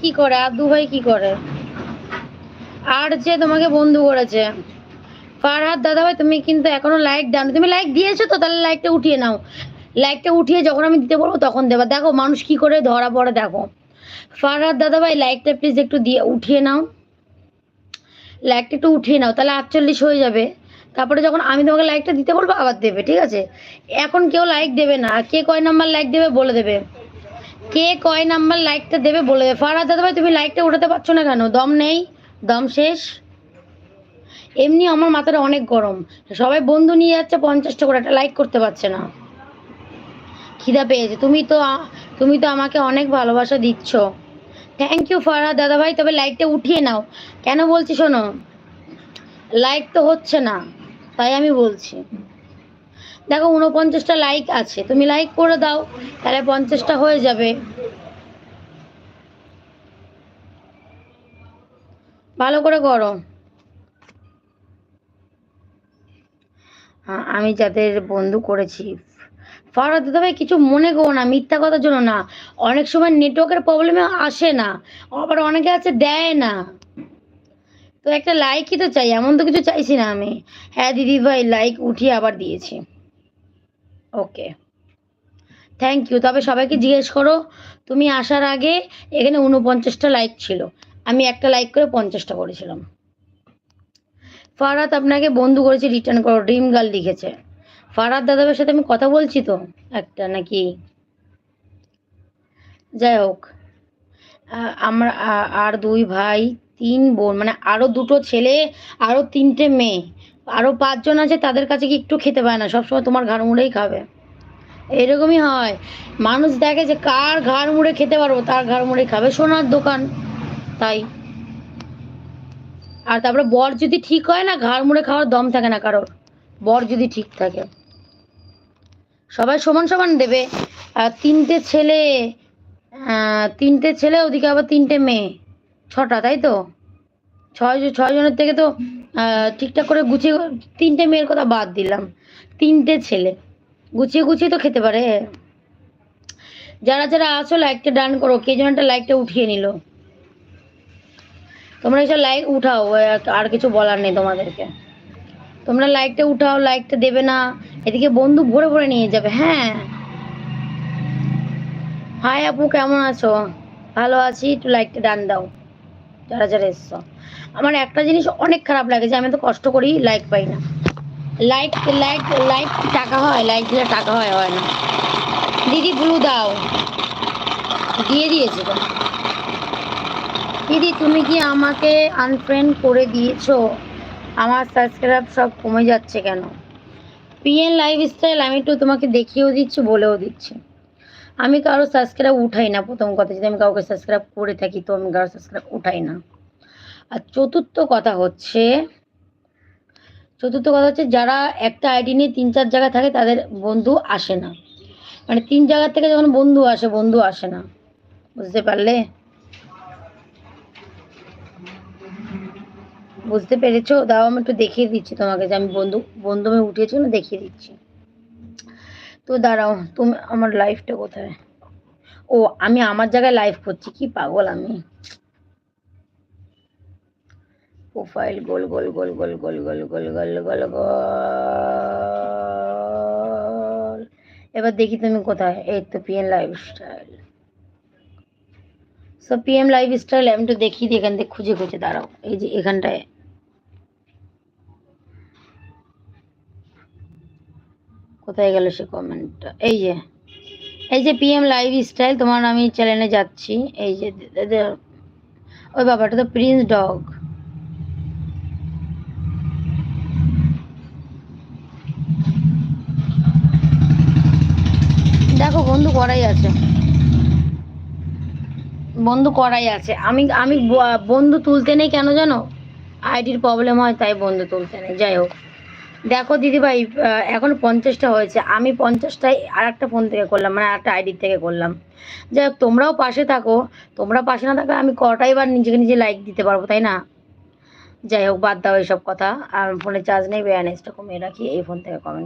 কি করে, আর দু ভাই কি করে? আর যে তোমাকে বন্ধু করেছে ফারহাদ দাদাভাই, তুমি কিন্তু এখনো লাইক দাও, তুমি লাইক দিয়েছো তো, তাহলে লাইকটা উঠিয়ে নাও। লাইকটা উঠিয়ে যখন আমি দিতে বলবো তখন দেবা। দেখো মানুষ কি করে ধরা পড়ে, দেখো। ফারহাদ দাদাভাই লাইকটা প্লিজ একটু দিয়ে উঠিয়ে নাও, লাইকটা একটু উঠিয়ে নাও, তাহলে 48 হয়ে যাবে। তারপরে যখন আমি তোমাকে লাইকটা দিতে বলবো আবার দেবে, ঠিক আছে? এখন কেউ লাইক দেবে না। কে কয় নাম্বার লাইক দেবে বলে দেবে, কে কয় নাম্বার লাইকটা দেবে বলে দেবে। ফারহাদ দাদাভাই তুমি লাইকটা উঠাতে পারছো না কেন? দম নেই, দম শেষ। এমনি আমার মাথাটা অনেক গরম, সবাই বন্ধু নিয়ে যাচ্ছে 50টা করে, একটা লাইক করতে পারছে না। খিদা পেয়েছে। তুমি তো আমাকে অনেক ভালোবাসা দিচ্ছ, থ্যাংক ইউ ফারহাদ দাদাভাই। তবে লাইকটা উঠিয়ে নাও। কেন বলছি শোনো, লাইক তো হচ্ছে না, তাই আমি বলছি। দেখো 49টা লাইক আছে, তুমি লাইক করে দাও, তাহলে 50টা হয়ে যাবে। ভালো করে করো। আমি যাদের বন্ধু করেছি, ফারহাদ দাদাভাই কিছু মনে করো না, মিথ্যা কথার জন্য না। অনেক সময় নেটওয়ার্কের প্রবলেমে আসে না, আবার অনেকে আছে দেয় না। তো একটা লাইকই তো চাই, এমন তো কিছু চাইছি না আমি। হ্যাঁ দিদি ভাই, লাইক উঠিয়ে আবার দিয়েছি। ওকে, থ্যাংক ইউ। তবে সবাইকে জিজ্ঞেস করো, তুমি আসার আগে এখানে 49টা লাইক ছিল, আমি একটা লাইক করে 50টা করেছিলাম। ফারহাদ আপনাকে বন্ধু করেছে, রিটার্ন করো, ড্রিম গার্ল লিখেছে। ফারহাদ দাদাভাইয়ের সাথে আমি কথা বলছি তো একটা নাকি, যাই হোক। আমরা আর দুই ভাই, তিন বোন, মানে আরো দুটো ছেলে, আরো তিনটে মেয়ে, আরো 5জন আছে, তাদের কাছে কি একটু খেতে পায় না? সবসময় তোমার ঘাড় মুড়েই খাবে, এরকমই হয়। মানুষ দেখে যে কার ঘাড় মুড়ে খেতে পারবো, তার ঘাড় মুড়ে খাবে, সোনার দোকান, তাই। আর তারপরে বর যদি ঠিক হয় না, ঘাড় মুড়ে খাওয়ার দম থাকে না কারোর, বর যদি ঠিক থাকে। সবাই সমান সমান দেবে। আর তিনটে ছেলে, ওদিকে আবার তিনটে মেয়ে, 6টা, তাই তো? 6 জনের থেকে তো ঠিকঠাক করে গুছিয়ে, তিনটে মেয়ের কথা বাদ দিলাম, তিনটে ছেলে গুছিয়ে গুছিয়ে তো খেতে পারে। যারা যারা আসো লাইকটা ডান করো, কে যেন একটা লাইকটা উঠিয়ে নিল। তোমরা এসে লাইক উঠাও, আর কিছু বলার নেই তোমাদেরকে। তোমরা লাইকটা উঠাও, লাইকটা দেবে না, এদিকে বন্ধু ভরে ভরে নিয়ে যাবে। হ্যাঁ, হাই আপু, কেমন আছো? ভালো আছি, একটু লাইকটা ডান দাও যারা যারা এসছো। আমার একটা জিনিস অনেক খারাপ লাগে যে আমি তো কষ্ট করি, লাইক পাই না। লাইক লাইক লাইক টাকা হয়, লাইক দিলে টাকা হয়, হয় না। দিদি ব্লু দাও, দিয়ে দিয়েছি তো। দিদি তুমি কি আমাকে আনফ্রেন্ড করে দিয়েছো? আমার সাবস্ক্রাইব সব কমে যাচ্ছে কেন? পিএন লাইফস্টাইল আমি একটু তোমাকে দেখিয়েও দিচ্ছি, বলেও দিচ্ছি। আমি কারো সাবস্ক্রাইব উঠাই না, প্রথম কথা। যদি আমি কাউকে সাবস্ক্রাইব করে থাকি তো আমি কারো সাবস্ক্রাইব উঠাই না। আর চতুর্থ কথা হচ্ছে যারা একটা আইডি নিয়ে 3-4 জায়গায় থাকে, তাদের বন্ধু আসে না। মানে 3 জায়গা থেকে যখন বন্ধু আসে, বন্ধু আসে না, বুঝতে পারলে? বুঝতে পেরেছো? দাও আমি একটু দেখিয়ে দিচ্ছি তোমাকে যে আমি বন্ধু বন্ধু আমি উঠিয়েছি না, দেখিয়ে দিচ্ছি। তো দাঁড়াও, তুমি আমার লাইফটা কোথায়? ও, আমি আমার জায়গায় লাইভ করছি, কি পাগল আমি। প্রোফাইল গোল গোল গোল গোল গোল গোল গোল গোল গোল গোল। এবার দেখি তুমি কোথায়। এই তো PM lifestyle. So PM lifestyle আমি একটু দেখিয়ে দিই, এখান থেকে খুঁজে খুঁজে। দাঁড়াও, এই যে এখানটায়, কোথায় গেল সে কমেন্টটা? এই যে পিএম লাইফস্টাইল, তোমার আমি চ্যানেলে যাচ্ছি। এই যে ওই বাবাটা তো প্রিন্স ডগ। দেখো বন্ধু করাই আছে, বন্ধু করাই আছে। আমি আমি বন্ধু তুলতে নেই কেন জানো? আইডির প্রবলেম হয়, তাই বন্ধু তুলতে নেই। যাই হোক, দেখো দিদিভাই, এখন 50টা হয়েছে, আমি 50টাই আর একটা ফোন থেকে করলাম, মানে আর একটা আইডির থেকে করলাম। যাই হোক, তোমরাও পাশে থাকো। তোমরা পাশে না থাকলে আমি কটাই বার নিজেকে নিজে লাইক দিতে পারবো, তাই না? যাই হোক, বাদ দাও এইসব কথা। আর ফোনে চার্জ নেই, ব্যালেন্সটা কমিয়ে রাখি, এই ফোন থেকে কমেন্ট